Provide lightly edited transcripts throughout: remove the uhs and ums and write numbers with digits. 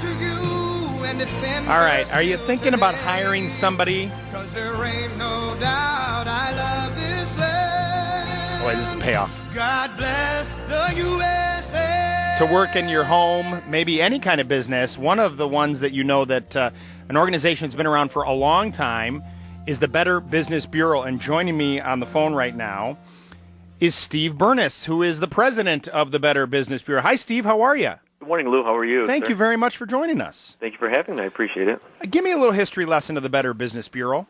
to you and defend. All right, are you thinking about hiring somebody? 'Cause there ain't no doubt I love this land. Oh, wait, this is a payoff. God bless the USA. To work in your home, maybe any kind of business. One of the ones that you know that an organization that's been around for a long time is the Better Business Bureau. And joining me on the phone right now is Steve Bernas, who is the president of the Better Business Bureau. Hi, Steve. How are you? Good morning, Lou. How are you? Thank you very much for joining us. Thank you for having me. I appreciate it. Give me a little history lesson of the Better Business Bureau.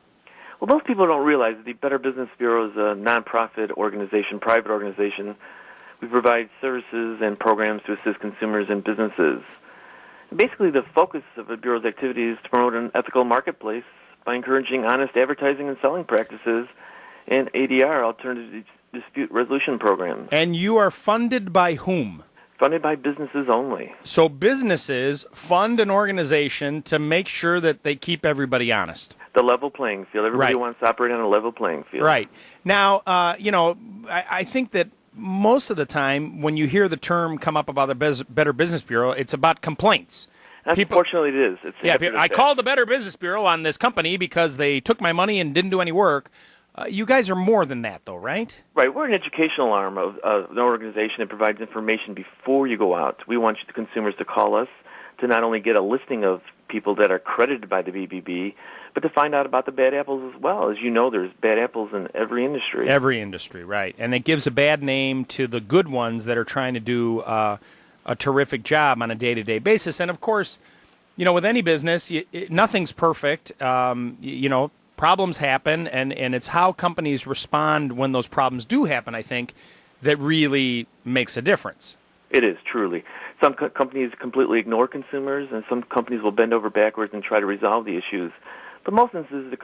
Well, most people don't realize the Better Business Bureau is a nonprofit organization, private organization. We provide services and programs to assist consumers and businesses. And basically, the focus of the Bureau's activity is to promote an ethical marketplace by encouraging honest advertising and selling practices and ADR, alternative dispute resolution programs. And you are funded by whom? Funded by businesses only. So businesses fund an organization to make sure that they keep everybody honest. The level playing field. Everybody Right. wants to operate on a level playing field. Right. Now, I think that most of the time when you hear the term come up about the Better Business Bureau, it's about complaints. Unfortunately, it is. It's I called the Better Business Bureau on this company because they took my money and didn't do any work. You guys are more than that, though, right? Right. We're an educational arm of an organization that provides information before you go out. We want the consumers to call us to not only get a listing of people that are credited by the BBB, but to find out about the bad apples as well. As you know, there's bad apples in every industry. Every industry, right. And it gives a bad name to the good ones that are trying to do a terrific job on a day-to-day basis. And, of course, with any business, nothing's perfect. Problems happen, and it's how companies respond when those problems do happen, I think, that really makes a difference. It is, truly. Some companies completely ignore consumers, and some companies will bend over backwards and try to resolve the issues. But most instances,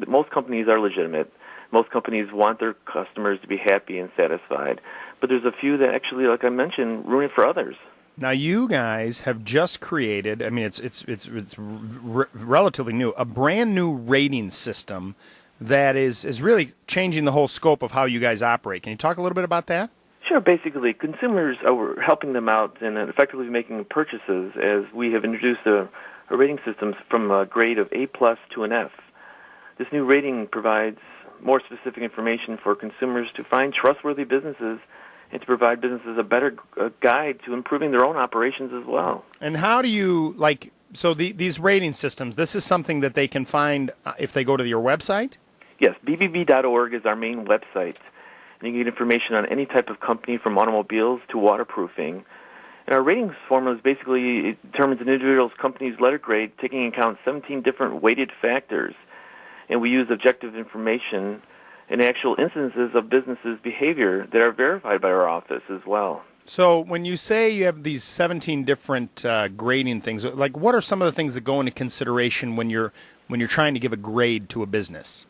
most companies are legitimate. Most companies want their customers to be happy and satisfied. But there's a few that actually, like I mentioned, ruin it for others. Now, you guys have just created, it's relatively new, a brand new rating system that is really changing the whole scope of how you guys operate. Can you talk a little bit about that? Sure. Basically, consumers are helping them out and effectively making purchases as we have introduced a rating system from a grade of A+ to an F. This new rating provides more specific information for consumers to find trustworthy businesses and to provide businesses a better guide to improving their own operations as well. And how do you, these rating systems, this is something that they can find if they go to your website? Yes, bbb.org is our main website. And you can get information on any type of company from automobiles to waterproofing. And our ratings formula is basically, it determines an individual's company's letter grade, taking into account 17 different weighted factors. And we use objective information and actual instances of businesses' behavior that are verified by our office as well. So when you say you have these 17 different grading things, what are some of the things that go into consideration when you're trying to give a grade to a business?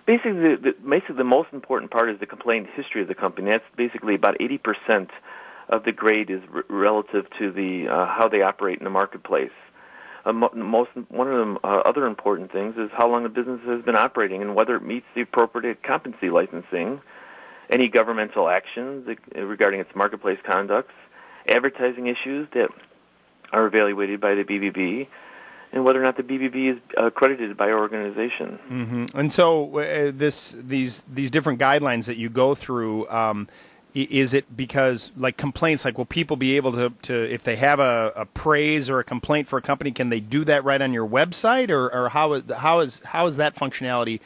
Basically, the most important part is the complaint history of the company. That's basically about 80% of the grade is relative to the how they operate in the marketplace. One of the other important things is how long the business has been operating and whether it meets the appropriate competency licensing, any governmental actions regarding its marketplace conducts, advertising issues that are evaluated by the BBB, and whether or not the BBB is accredited by our organization. Mm-hmm. And so these different guidelines that you go through, is it because, complaints, will people be able to if they have a praise or a complaint for a company, can they do that right on your website, or how is that functionality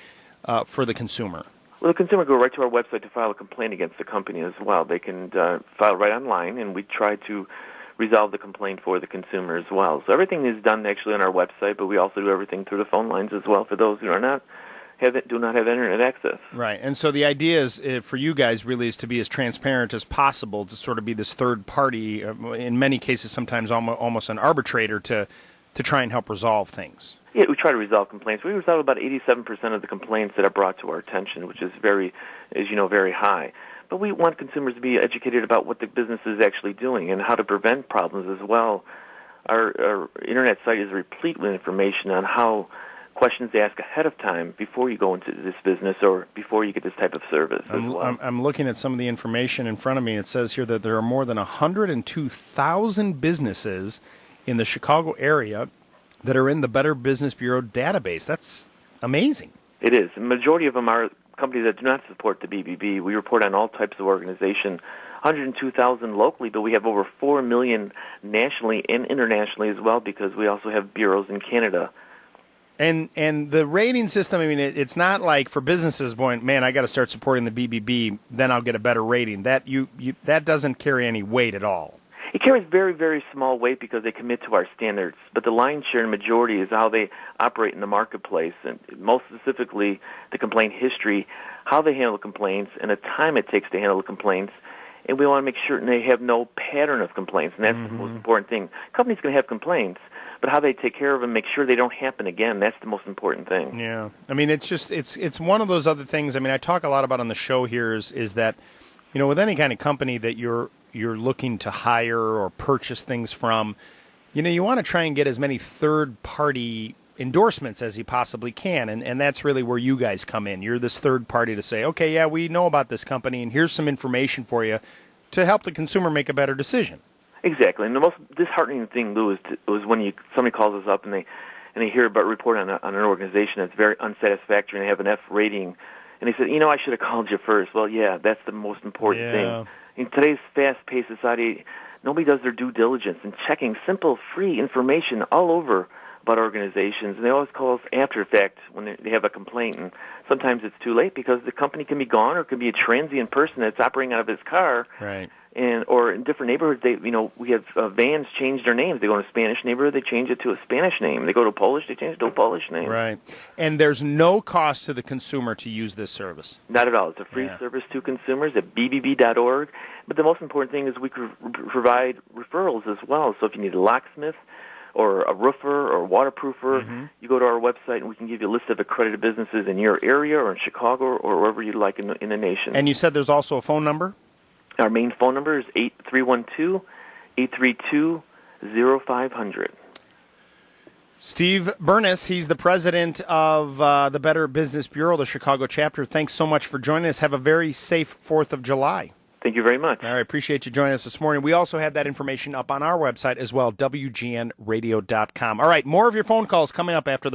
for the consumer? Well, the consumer go right to our website to file a complaint against the company as well. They can file right online, and we try to resolve the complaint for the consumer as well. So everything is done actually on our website, but we also do everything through the phone lines as well for those who do not have internet access. Right, and so the idea is for you guys really is to be as transparent as possible, to sort of be this third party, in many cases sometimes almost an arbitrator to try and help resolve things. Yeah, we try to resolve complaints. We resolve about 87% of the complaints that are brought to our attention, which is very high. But we want consumers to be educated about what the business is actually doing and how to prevent problems as well. Our internet site is replete with information on how questions to ask ahead of time before you go into this business or before you get this type of service as well. I'm looking at some of the information in front of me. It says here that there are more than 102,000 businesses in the Chicago area that are in the Better Business Bureau database. That's amazing. It is. The majority of them are companies that do not support the BBB. We report on all types of organization, 102,000 locally, but we have over 4 million nationally and internationally as well, because we also have bureaus in Canada. And the rating system, I mean, it's not like for businesses going, man, I got to start supporting the BBB, then I'll get a better rating. That that doesn't carry any weight at all. It carries very, very small weight because they commit to our standards. But the lion's share and majority is how they operate in the marketplace, and most specifically the complaint history, how they handle complaints, and the time it takes to handle the complaints. And we want to make sure they have no pattern of complaints, and that's the most important thing. Companies can have complaints, but how they take care of them, make sure they don't happen again, that's the most important thing. Yeah. I mean, it's just, it's one of those other things. I mean, I talk a lot about on the show here is that, you know, with any kind of company that you're looking to hire or purchase things from, you know, you want to try and get as many third-party endorsements as you possibly can, and that's really where you guys come in. You're this third party to say, okay, yeah, we know about this company, and here's some information for you to help the consumer make a better decision. Exactly, and the most disheartening thing, Lou, was when somebody calls us up and they hear about a report on an organization that's very unsatisfactory and they have an F rating, and they said, you know, I should have called you first. Well, yeah, that's the most important thing. In today's fast-paced society, nobody does their due diligence in checking simple, free information all over about organizations, and they always call us after the fact when they have a complaint, and sometimes it's too late because the company can be gone, or it can be a transient person that's operating out of his car. Right. Or in different neighborhoods, we have vans change their names. They go in a Spanish neighborhood, they change it to a Spanish name. They go to Polish, they change it to a Polish name. Right. And there's no cost to the consumer to use this service. Not at all. It's a free service to consumers at bbb.org. But the most important thing is we provide referrals as well. So if you need a locksmith or a roofer or a waterproofer, you go to our website and we can give you a list of accredited businesses in your area or in Chicago or wherever you'd like in the nation. And you said there's also a phone number? Our main phone number is 312-832-0500. Steve Bernas, he's the president of the Better Business Bureau, the Chicago chapter. Thanks so much for joining us. Have a very safe 4th of July. Thank you very much. All right, appreciate you joining us this morning. We also had that information up on our website as well, WGNradio.com. All right, more of your phone calls coming up after the